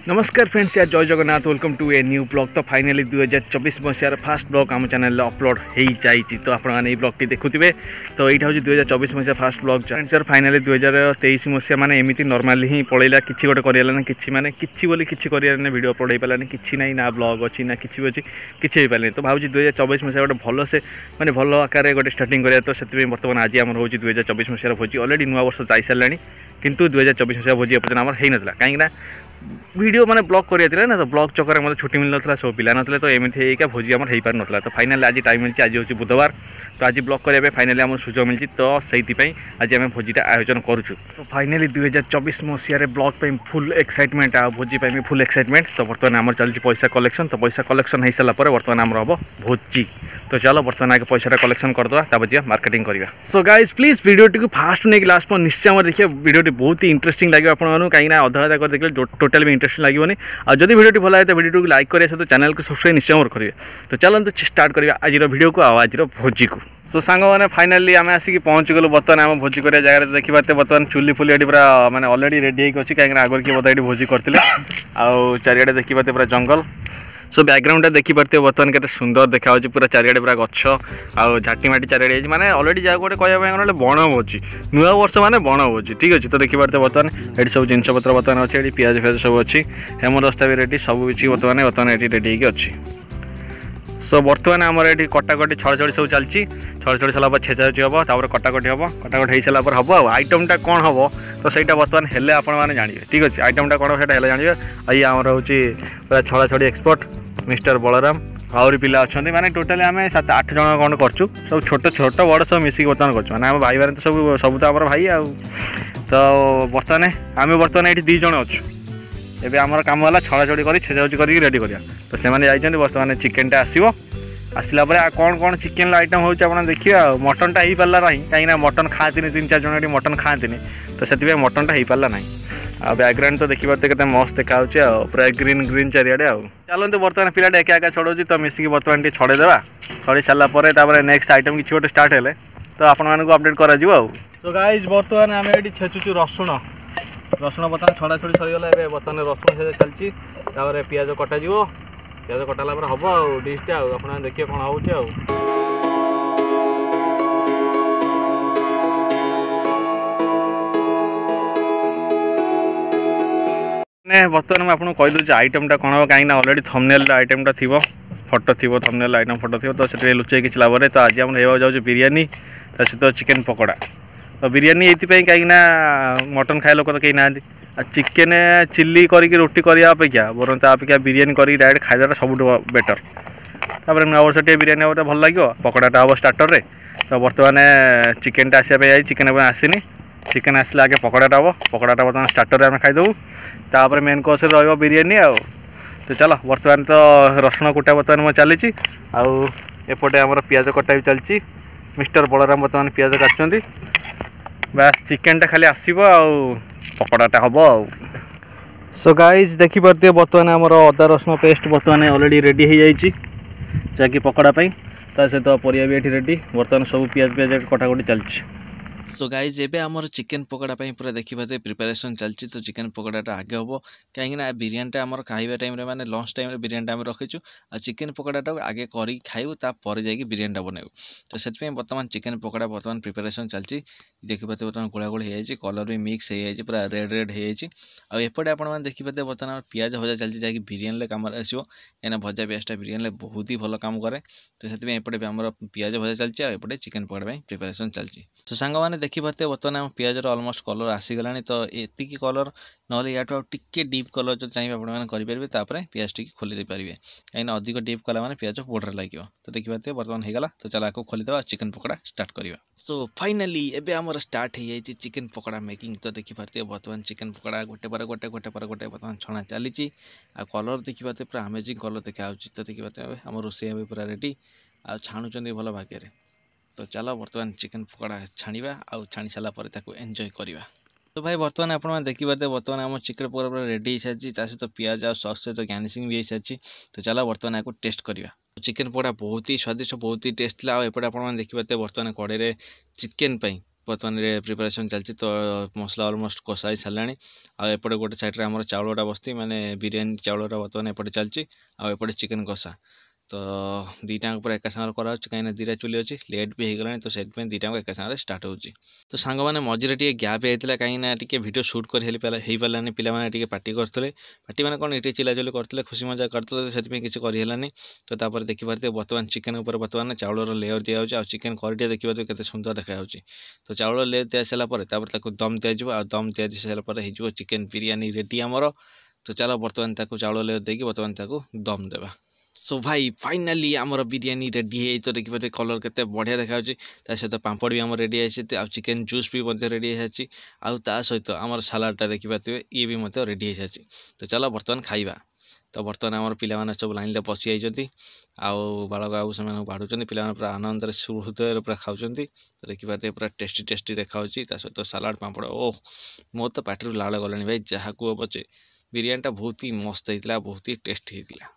नमस्कार फ्रेंड्स यार जय Jagannath welcome to a new blog. तो फाइनाली 2024 मसीहार फास्ट ब्लॉग आम चैनल अपलोड हो जाइए। तो आपने ब्लॉग देखुए तो यहाँ हूँ 2024 मसीहा फास्ट ब्लॉग सर। फाइनाली 2023 मसीहा मैंने एमती नॉर्मली ही पलैला कि गोटे कराना कि मैंने कि बोली कि कराना वीडियो अपलोड हो पारानी कि ना ना ब्लॉग अच्छी ना कि भी अच्छी किसी हो पारे। तो भावी 2024 मसीहा गोटे भल से मैंने भल आकार गोटे स्टार्टिंग कराया। तो से बर्तमान आज आम हो 2024 मसीहार भोजी अलरेडी नुआ वर्ष जा सारा किंतु 2024 मसीहा भोजी एपर्तन आम होना कहीं वीडियो मैंने ब्लॉग कराइए ना। तो ब्लॉग चक्कर मतलब छुट्टी मिल ना सब पिला ना तो एमती होगा भोजी आम हो पार ना। तो फाइनाली आज टाइम मिली आज हूँ बुधवार। तो आज ब्लॉग करने फाइनाली आम सुजोग मिली। तो से आज आम भोजीटा आयोजन करुचु। तो फाइनाली 2024 मसीह ब्लॉग पे फुल एक्साइटमेंट आ भोजी भी फुल एक्साइटमेंट। तो बर्तमान आम चलती पैसा कलेक्शन। तो पैसा कलेक्शन हो सारापर बर्तमान आम हम भोजी। तो चलो बर्तमान आगे पैसा कलेक्शन करदे जी मार्केटिंग करवा। सो गाइज प्लीज वीडियो को फास्ट नहीं लास्ट पर निश्चय देखिए। वीडियो बहुत ही इंटरेस्टिंग लगे आपको कहीं अधा अधा कर देखिए टोटाल भी इंटरेस्टिंग लगे। और जब वीडियो भल है तो वीडियो को लाइक करें सहित चैनल को सब्सक्राइब निश्चय करेंगे। तो चलते स्टार्ट करवा आज वीडियो को आज भोजी को। सो सांग मैंने फाइनाली आम आसिक पहुँच गलु बर्तमान आम भोजी कर जगह देखी पारे। बर्तमान चुली फुली ये पूरा मैंने अलरेडी रेडी होगी कहीं आगे किए बोधे ये भोजी करते चारिड़े देखी पारे पूरा जंगल। सो बैकग्राउंड देखी पारे बर्तमान के सुंदर देखा पूरा चारिड़े पूरा गछ आउ झाटीमाटी चारिड़े मैंने अलरेडी जगह गोटे कहना बण भोजी नुआ वर्ष मैंने बण भोजी ठीक अच्छे। तो देखी पारे बर्तमान ये सब जिनपतर बर्तमान अच्छे ये पियाज फियाज सब अच्छी हेमदस्ता भी रेडी सब किसी बर्तमान ये रेडी होगी। सो बर्तमान आमर ये कटाकटी छड़छड़ी सब चलती छड़छड़ी सारापर छेचाछी हम तापर कटाकटी हम कटाकटी हो सारापर हम आइटमटा कौन हम तो सहीटा बर्तमान हेल्ले आपने जानवे ठीक अच्छे। आइटमटा कौन से जानवे ये आमर हूँ पूरा छड़ाछड़ी एक्सपर्ट मिस्टर बलराम आहरी पिला अच्छा मैंने टोटाली आम 7-8 जन कौन करूँ सब छोट छोट बड़ सब मिसिक बर्तमान कर आम भाई तो सब तो आम भाई आ। तो बर्तमान आम बर्तमान ये 2 जन अच्छु एवं आमर कम है छड़ाछड़ी कर छेचाछी कर रेडी करा। तो से जाइए बर्तमान चिकेनटा आसो आसला कौन कौन चिकेन आइटम हो देखिए। मटनटा हो पारा ना कहीं मटन खाती 3-4 जन ये मटन खाती तो से मटनटा हो पारा ना। आ बैकग्राउंड तो देखिए के मस्त देखा पूरा ग्रीन ग्रीन चारिड़े चलते बर्तमान पिलाटा एका एका छड़ाऊँ। तो मिसिक बर्तमान टे छड़ेदेवा छड़े सारापर नेक्स्ट आइटम किसी गोटे स्टार्ट है तो आपण अपडेट करा। तो गाइज बर्तमान आम ये छेचुचु रसुण रसुण बर्तमान छड़ा छड़ी सरीगला बर्तमान रसुण से चलती पियाज कटा पियाज कटाला हम आ डिशटा आप देखिए कौन हो। बर्तमान मुझे आपको कहीदे आइटमटा कौन हम कहीं अलरेडी थंबनेल आइटमटा थी फोटो थी थंबनेल आइटम फोटो थी। तो से लुचे किसी लाभ नहीं। तो आज आम जाऊँ बिरियानी सहित चिकेन पकोड़ा। तो बिरियानी ये कहीं मटन खाए लोक तो कहीं ना चिकेन चिल्ली करके रोटी करने अपेक्षा बर अपेक्षा बिरियानी करके डायरेक्ट खाइदा सब बेटर। तापर नुआ वर्ष टे बिरियानी हम भल लगे पकोड़ाटा हम स्टार्टर रे। तो बर्तमान चिकेनटा आसापी चिकेन आसनी चिकेन आसला आगे पकोड़ाटा हम पकोड़ाटा बर्तमान स्टार्टर आम खाईदेव तापर मेन कोर्स रो बिरियानी आ। तो चलो बर्तमान तो रसुण कुटा बर्तमान मैं चली आउटे आमर पियाज कटा भी चलती मिस्टर बलराम बर्तमान पियाज काटुंट बास चिकेनटा खाली आसब पकोड़ाटा हम आ। सो गाइज देखी पारे बर्तमान आमर अदा रसुण पेस्ट बर्तमान अलरेडी रेडी हो जाइए जहाँकि पकोड़ापी सहित परिया भी ये रेडी बर्तमान सब पियाज पियाज कटाकटी चलती। सो गाइज एबे आमर चिकेन पकोड़ा पूरा देखिए प्रिपेरेसन चलती। तो चिकेन पकोड़ाटा आगे हम कहीं बिरियानीटा आमर खाइबा टाइम मैंने लंच टाइम बिरियानीटा आम रखीचु आ चिकेन पकोड़ाटा आगे कर खाइबू तापर जाकि बिरियानीटा बनैबू। तो से बर्तमान चिकेन पकोड़ा बर्तमान प्रिपेरेसन चलती देखिए बर्तमान गोलागोल हो जाए कलर भी मिक्स हो जाए पूरा रेड रेड हो जाए। आउटे आपने देखिए बर्तमान पियाज भजा चलती जहाँकि बिरियानी कम आसो कहीं भजा पियाजटा बिरियानी बहुत ही भल कम करे। तो से एपटे आम पियाज भजा चलती आउटे चिकेन पकोड़ा प्रिपेरेसन चलती। तो सांग देखी पारे बर्तमान आम पियाजर अलमोस्ट कलर आसीगला। तो ये कलर ना या टे डीप कलर जो चाहिए आपरेंगे तापर पियाज टी खोली पारे कहीं अधिक डीप कला मैंने पियाज बोर्डर लगे। तो देखी पारे बर्तमान होगा। तो चलो आपको खोलीदेवा चिकेन पकोड़ा स्टार्ट करवा। सो फाइनाली एबे आमर स्टार्ट हो जाए चिकेन पकोड़ा मेकिंग। तो देखी पारे बर्तमान चिकेन पकोड़ा गोटे पर गोटे बर्तमान छणा चली कलर देखी पारे पूरा अमेजिंग कलर देखा। तो देखी पारे आम रोषे भी पूरा रेडी आ छाणुंट भल भाग्य। तो चलो बर्तमान चिकेन पकोड़ा छाणीबा आ छाणी सारा पर ताको एंजॉय करवा। तो भाई बर्तमान आप देखिए बर्तमान आम चिकेन पकोड़ा पूरा रेडी हो सारी सहित पियाज आ सॉस सहित गार्निशिंग भी हो सारी। तो चलो बर्तमान आपको टेस्ट करवा। चिकेन पकोड़ा बहुत ही स्वादिष्ट बहुत ही टेस्ट था। एपटे आपने देखिए बर्तमान कड़े चिकेन बर्तमान प्रिपरेशन चलती तो मसला ऑलमोस्ट कषा ही सारा आएपटे गोटे साइड आम चाउलटा बसती माने बिरियानी चाउलटा बर्तमान एपटे चलती आएपटे चिकेन कषा तो दीटा एका सागर कराऊँ कहीं दीटा चुली अच्छी लेट भी हो गला तो से दीटा एका सागर स्टार्ट हो तो सांग मैंने मझे टे गैप होता कहीं टे भिडियो सुट कर पारानी पे पार्टी करते पार्टी मैंने कौन ये चिलाचुली करते खुशी मजा करते से किसी करहलानी तो तापर देखिए बर्तमान चिकेन उपर बर्तमान चाउलर लेयर दि जाऊँगी चिकेन करीटा देखिए केते सुंदर देखा तो चाउल लेयर दि सारापर दम दिज्व दम दि सारापर हो चिकेन बिरियानी रेडी आमर तो चलो बर्तमान चाउल लेयर देकी बर्तमान दम देवा सो भाई फाइनाली आमर बिरियानी रेडी है तो देखिए कलर केते बढ़िया देखा सहित पापड़ भी आम रेडी है आ चिकेन जूस भी रेडी है आ सहित आमर सालाडटा देखिए ये भी रेडी है तो चलो बर्तमान खाइबा तो बर्तमान आम पे सब लाइन बसी जाती आउ बालक आउ से बाढ़ुं पे पूरा आनंद हृदय पूरा खाऊँ तो देखिए पूरा टेस्टी टेस्टी देखा सहित सालाड पापड़ ओह मोर तो पार्टी लाल गलानी भाई जहाँ कह पचे बिरियानीटा बहुत ही मस्त होता बहुत ही टेस्टी होता।